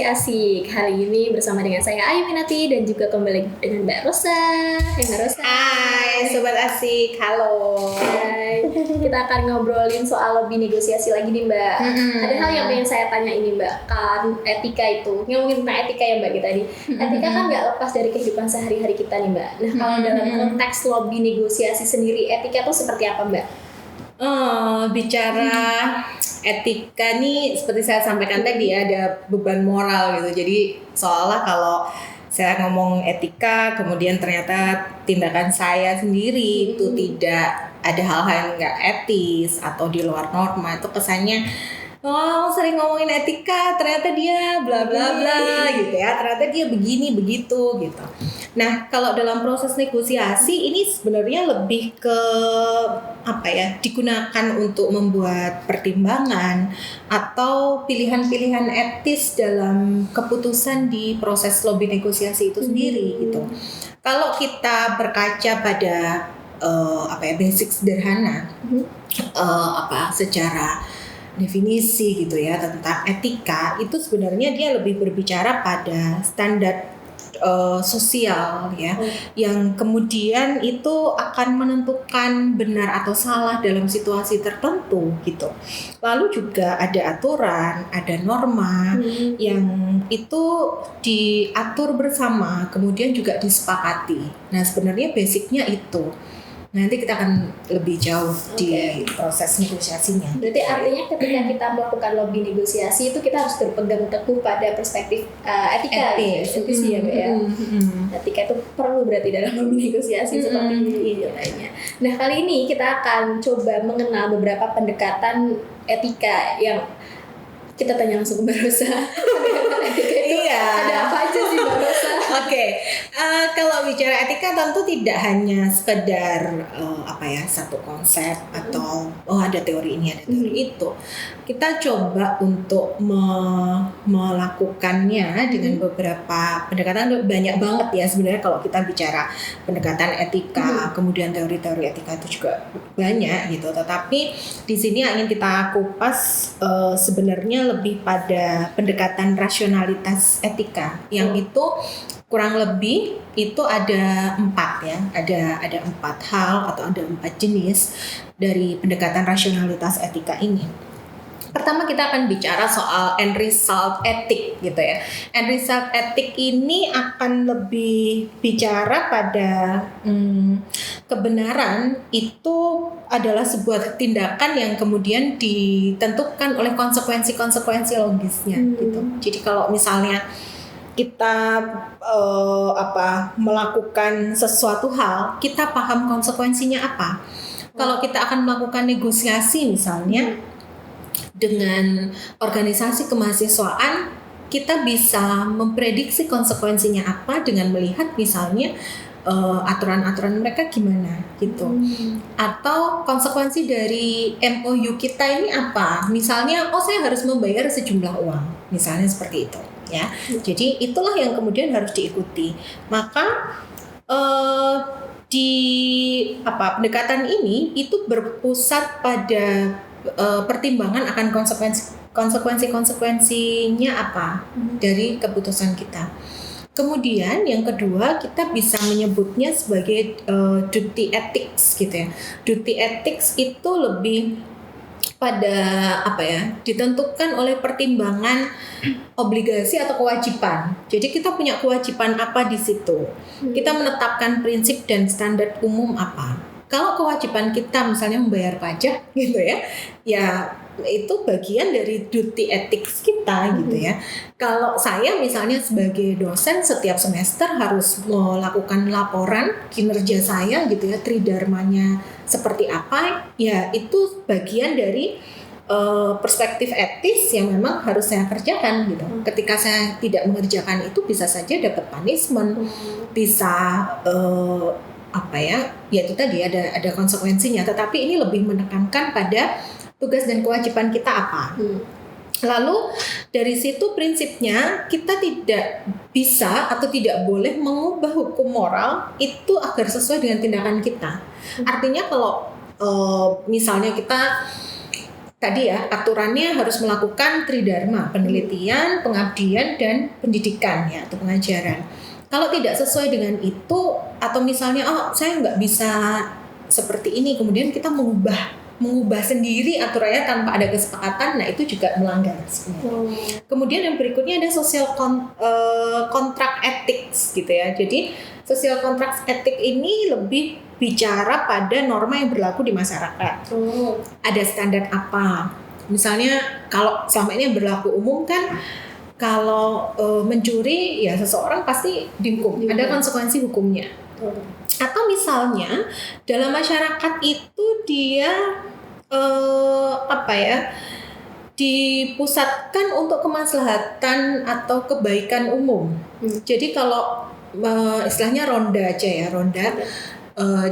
Asik. Hari ini bersama dengan saya Ayu Minati dan juga kembali dengan Mbak Rosa. Hai Mbak Rosa. Hai Sobat Asik, halo. Hai. Kita akan ngobrolin soal lobby negosiasi lagi nih Mbak. Ada hal yang pengen saya tanya ini Mbak. Kan etika itu, ngomongin tentang etika ya Mbak kita tadi. Etika kan nggak lepas dari kehidupan sehari-hari kita nih Mbak. Nah kalau dalam konteks lobby negosiasi sendiri, etika itu seperti apa Mbak? Bicara etika nih seperti saya sampaikan tadi ada beban moral gitu. Jadi seolah kalau saya ngomong etika kemudian ternyata tindakan saya sendiri itu tidak ada hal-hal yang nggak etis atau di luar norma, itu kesannya sering ngomongin etika ternyata dia bla bla bla gitu ya, ternyata dia begini begitu gitu. Nah kalau dalam proses negosiasi ini sebenarnya lebih ke digunakan untuk membuat pertimbangan atau pilihan-pilihan etis dalam keputusan di proses lobby negosiasi itu sendiri gitu. Kalau kita berkaca pada basic sederhana secara definisi gitu ya tentang etika, itu sebenarnya dia lebih berbicara pada standar sosial ya, yang kemudian itu akan menentukan benar atau salah dalam situasi tertentu gitu. Lalu juga ada aturan, ada norma yang itu diatur bersama, kemudian juga disepakati. Nah sebenarnya basicnya itu. Nanti kita akan lebih jauh di proses negosiasinya. Berarti artinya ketika kita melakukan lobby negosiasi itu kita harus berpegang teguh pada perspektif etika, etis ya Mbak ya. Etika itu perlu berarti dalam lobby negosiasi seperti ini lainnya. Nah kali ini kita akan coba mengenal beberapa pendekatan etika yang kita tanya langsung ke Mbak Rosa. Pendekatan etika itu ada apa aja sih Mbak Rosa? Kalau bicara etika tentu tidak hanya sekedar satu konsep atau ada teori ini ada teori itu. Kita coba untuk melakukannya dengan beberapa pendekatan, banyak banget ya sebenarnya kalau kita bicara pendekatan etika, kemudian teori-teori etika itu juga banyak gitu. Tetapi di sini ingin kita kupas sebenarnya lebih pada pendekatan rasionalitas etika yang itu kurang lebih itu ada 4 ya, ada 4 hal atau ada 4 jenis dari pendekatan rasionalitas etika ini. Pertama kita akan bicara soal end result ethic gitu ya. End result ethic ini akan lebih bicara pada kebenaran itu adalah sebuah tindakan yang kemudian ditentukan oleh konsekuensi-konsekuensi logisnya gitu. Jadi kalau misalnya kita melakukan sesuatu hal, kita paham konsekuensinya apa. Kalau kita akan melakukan negosiasi misalnya dengan organisasi kemahasiswaan, kita bisa memprediksi konsekuensinya apa dengan melihat misalnya aturan-aturan mereka gimana gitu. Atau konsekuensi dari MOU kita ini apa? Misalnya, saya harus membayar sejumlah uang, misalnya seperti itu. Ya, jadi itulah yang kemudian harus diikuti. Maka pendekatan ini itu berpusat pada pertimbangan akan konsekuensinya apa dari keputusan kita. Kemudian yang kedua kita bisa menyebutnya sebagai duty ethics gitu ya. Duty ethics itu lebih pada ditentukan oleh pertimbangan obligasi atau kewajiban. Jadi kita punya kewajiban apa di situ. Kita menetapkan prinsip dan standar umum apa. Kalau kewajiban kita misalnya membayar pajak gitu ya, ya itu bagian dari duty ethics kita gitu ya. Kalau saya misalnya sebagai dosen setiap semester harus melakukan laporan kinerja saya gitu ya, tridharmanya seperti apa, ya itu bagian dari perspektif etis yang memang harus saya kerjakan gitu. Ketika saya tidak mengerjakan itu bisa saja dapat punishment, bisa ya itu tadi ada konsekuensinya. Tetapi ini lebih menekankan pada tugas dan kewajiban kita apa. Lalu dari situ prinsipnya kita tidak bisa atau tidak boleh mengubah hukum moral itu agar sesuai dengan tindakan kita. Artinya kalau misalnya kita tadi ya, aturannya harus melakukan tridharma, penelitian, pengabdian, dan pendidikan ya atau pengajaran. Kalau tidak sesuai dengan itu, atau misalnya saya nggak bisa seperti ini, kemudian kita mengubah sendiri aturannya tanpa ada kesepakatan, nah itu juga melanggar sebenarnya. Kemudian yang berikutnya ada social contract ethics gitu ya. Jadi social contract ethics ini lebih bicara pada norma yang berlaku di masyarakat. Ada standar apa? Misalnya kalau selama ini yang berlaku umum kan, kalau mencuri ya seseorang pasti dihukum, ada konsekuensi hukumnya. Atau misalnya dalam masyarakat itu dia dipusatkan untuk kemaslahatan atau kebaikan umum. Jadi kalau istilahnya ronda aja ya, ronda.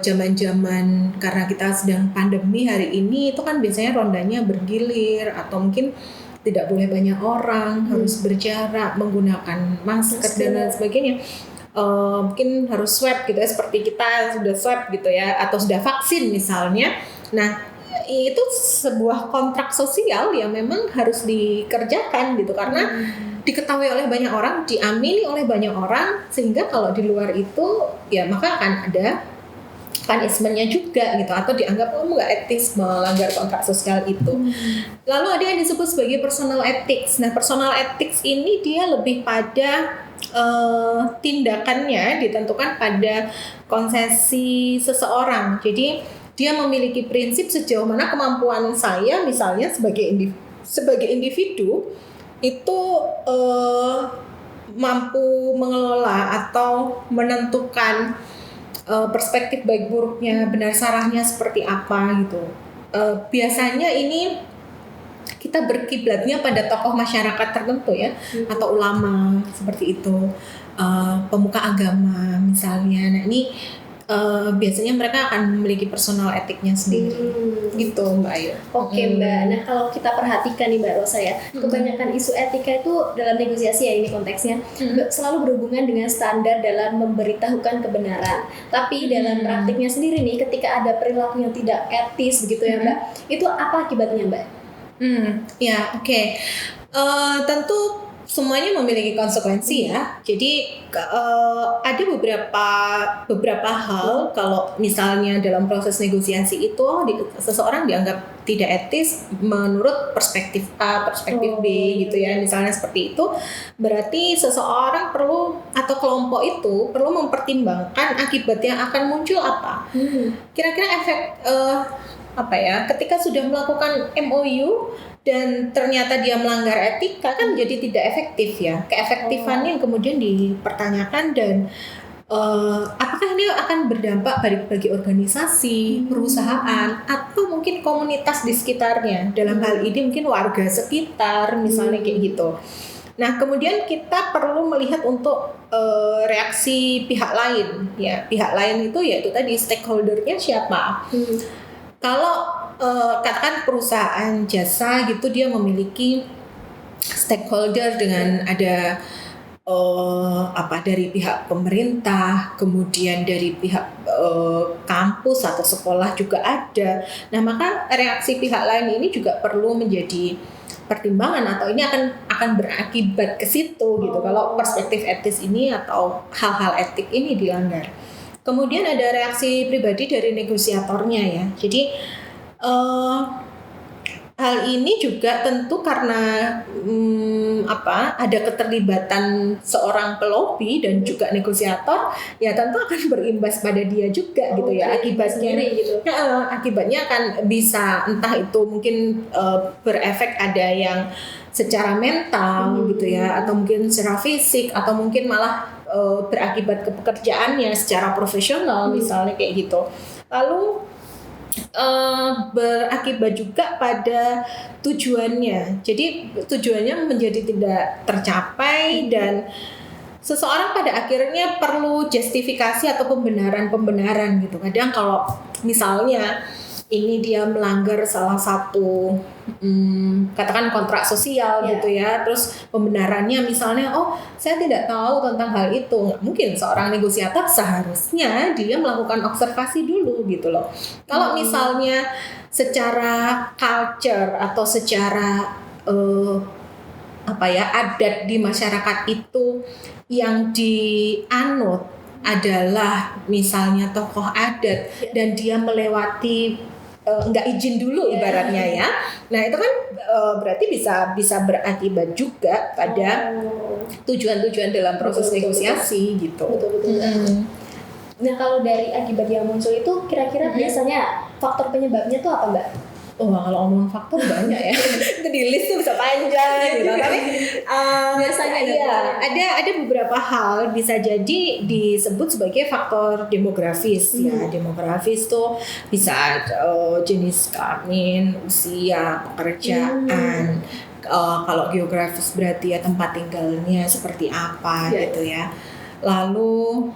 Zaman-zaman karena kita sedang pandemi hari ini itu kan biasanya rondanya bergilir atau mungkin tidak boleh banyak orang, harus berjarak, menggunakan masker dan lain sebagainya. Mungkin harus swab gitu ya, seperti kita sudah swab gitu ya, atau sudah vaksin misalnya. Nah itu sebuah kontrak sosial yang memang harus dikerjakan gitu, karena diketahui oleh banyak orang, diamini oleh banyak orang, sehingga kalau di luar itu ya maka akan ada punishment-nya juga gitu, atau dianggap nggak etis melanggar kontrak sosial itu. Lalu ada yang disebut sebagai personal ethics. Nah personal ethics ini dia lebih pada tindakannya ditentukan pada konsesi seseorang. Jadi dia memiliki prinsip sejauh mana kemampuan saya misalnya sebagai individu itu mampu mengelola atau menentukan perspektif baik buruknya, benar salahnya seperti apa gitu. Biasanya ini kita berkiblatnya pada tokoh masyarakat tertentu ya, atau ulama seperti itu, pemuka agama misalnya. Nah ini biasanya mereka akan memiliki personal etiknya sendiri, gitu Mbak Ayu. Oke Mbak, nah kalau kita perhatikan nih Mbak Rosa ya, kebanyakan isu etika itu dalam negosiasi ya ini konteksnya selalu berhubungan dengan standar dalam memberitahukan kebenaran. Tapi dalam praktiknya sendiri nih, ketika ada perilaku yang tidak etis begitu ya Mbak, itu apa akibatnya Mbak? Ya oke. Tentu semuanya memiliki konsekuensi ya. Jadi ada beberapa hal kalau misalnya dalam proses negosiasi itu seseorang dianggap tidak etis menurut perspektif A, perspektif B gitu ya. Misalnya seperti itu, berarti seseorang perlu atau kelompok itu perlu mempertimbangkan akibat yang akan muncul apa. Kira-kira efek ketika sudah melakukan MOU dan ternyata dia melanggar etika kan jadi tidak efektif ya. Keefektifannya yang kemudian dipertanyakan, dan apakah ini akan berdampak bagi organisasi, perusahaan, atau mungkin komunitas di sekitarnya. Dalam hal ini mungkin warga sekitar misalnya kayak gitu. Nah kemudian kita perlu melihat untuk reaksi pihak lain ya. Pihak lain itu yaitu tadi stakeholdernya siapa. Kalau katakan perusahaan jasa gitu, dia memiliki stakeholder dengan ada dari pihak pemerintah, kemudian dari pihak kampus atau sekolah juga ada. Nah maka reaksi pihak lain ini juga perlu menjadi pertimbangan, atau ini akan berakibat ke situ gitu kalau perspektif etis ini atau hal-hal etik ini dilanggar. Kemudian ada reaksi pribadi dari negosiatornya ya. Jadi hal ini juga tentu karena ada keterlibatan seorang pelobi dan juga negosiator, ya tentu akan berimbas pada dia juga gitu ya. Akibatnya akan bisa entah itu mungkin berefek ada yang secara mental gitu ya, atau mungkin secara fisik, atau mungkin malah berakibat ke pekerjaannya secara profesional misalnya kayak gitu. Lalu berakibat juga pada tujuannya. Jadi tujuannya menjadi tidak tercapai, dan seseorang pada akhirnya perlu justifikasi atau pembenaran gitu. Kadang kalau misalnya ini dia melanggar salah satu katakan kontrak sosial gitu ya, terus pembenarannya misalnya saya tidak tahu tentang hal itu, nggak mungkin seorang negosiator seharusnya dia melakukan observasi dulu gitu loh. Kalau misalnya secara culture atau secara adat di masyarakat itu yang dianut adalah misalnya tokoh adat dan dia melewati nggak izin dulu ibaratnya ya. Nah itu kan berarti bisa berakibat juga pada tujuan-tujuan dalam proses negosiasi gitu. Betul. Nah kalau dari akibat yang muncul itu kira-kira biasanya faktor penyebabnya tuh apa Mbak? Kalau ngomong faktor banyak ya. Itu di list tuh bisa panjang gitu. Tapi biasanya ada beberapa hal bisa jadi disebut sebagai faktor demografis ya. Demografis tuh bisa jenis kelamin, usia, pekerjaan. Kalau geografis berarti ya tempat tinggalnya seperti apa gitu ya. Lalu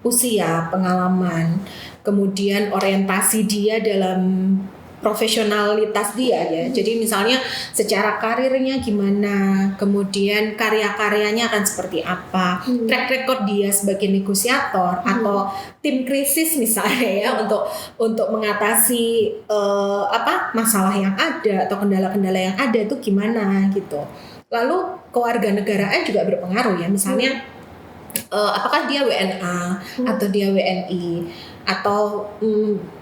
usia, pengalaman, kemudian orientasi dia dalam profesionalitas dia ya. Jadi misalnya secara karirnya gimana, kemudian karya-karyanya akan seperti apa, track record dia sebagai negosiator atau tim krisis misalnya ya untuk mengatasi masalah yang ada atau kendala-kendala yang ada itu gimana gitu. Lalu kewarganegaraan juga berpengaruh ya, misalnya apakah dia WNA atau dia WNI atau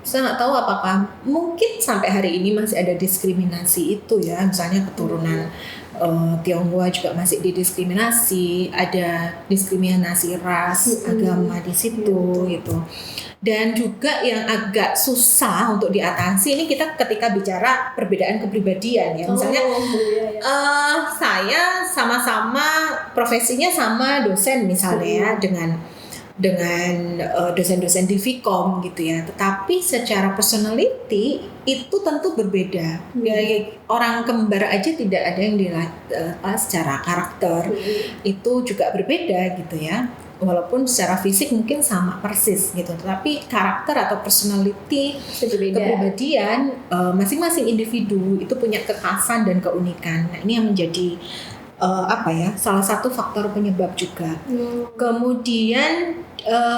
saya nggak tahu apakah mungkin sampai hari ini masih ada diskriminasi itu ya, misalnya keturunan Tionghoa juga masih didiskriminasi, ada diskriminasi ras, agama di situ gitu. Dan juga yang agak susah untuk diatasi ini kita ketika bicara perbedaan kepribadian ya, misalnya saya sama-sama profesinya sama dosen misalnya ya, dengan dosen-dosen di Vkom gitu ya, tetapi secara personality itu tentu berbeda. Ya, orang kembar aja tidak ada yang dilihat secara karakter, itu juga berbeda gitu ya. Walaupun secara fisik mungkin sama persis gitu, tetapi karakter atau personality, kepribadian masing-masing individu itu punya kekhasan dan keunikan. Nah ini yang menjadi salah satu faktor penyebab juga. Kemudian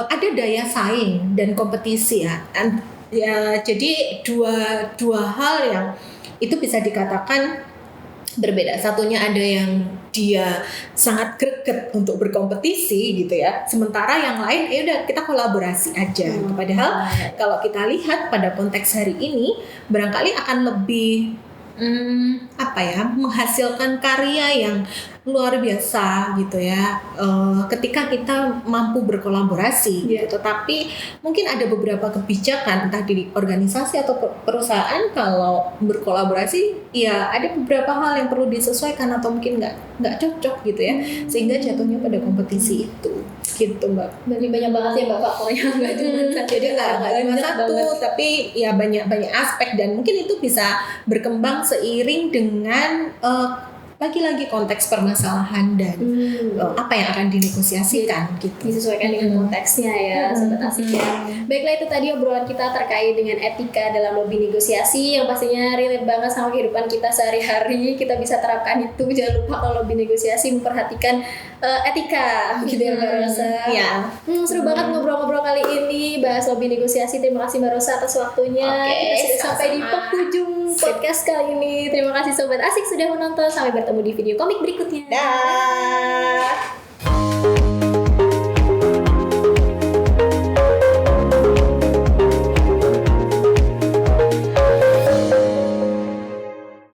ada daya saing dan kompetisi ya. Jadi dua hal yang itu bisa dikatakan berbeda. Satunya ada yang dia sangat greget untuk berkompetisi gitu ya, sementara yang lain udah kita kolaborasi aja. Padahal kalau kita lihat pada konteks hari ini barangkali akan lebih menghasilkan karya yang luar biasa gitu ya, ketika kita mampu berkolaborasi gitu. Tetapi mungkin ada beberapa kebijakan entah di organisasi atau perusahaan, kalau berkolaborasi ya ada beberapa hal yang perlu disesuaikan atau mungkin nggak cocok gitu ya, sehingga jatuhnya pada kompetisi itu gitu Mbak. Jadi banyak banget ya Mbak faktornya, nggak cuma jadi nggak cuma satu, tapi ya banyak aspek, dan mungkin itu bisa berkembang seiring dengan lagi-lagi konteks permasalahan dan apa yang akan dinegosiasikan gitu. Disesuaikan dengan konteksnya ya, Sobat Asik ya. Baiklah, itu tadi obrolan kita terkait dengan etika dalam lobby negosiasi yang pastinya relate banget sama kehidupan kita sehari-hari. Kita bisa terapkan itu, jangan lupa kalau lobby negosiasi memperhatikan etika gitu ya Mbak Rosa. Ya. Seru banget ngobrol-ngobrol kali ini bahas lobby negosiasi. Terima kasih Mbak Rosa atas waktunya. Kita sudah sampai di penghujung podcast kali ini. Terima kasih Sobat Asik sudah menonton. Sampai bertemu di video komik berikutnya. Dah.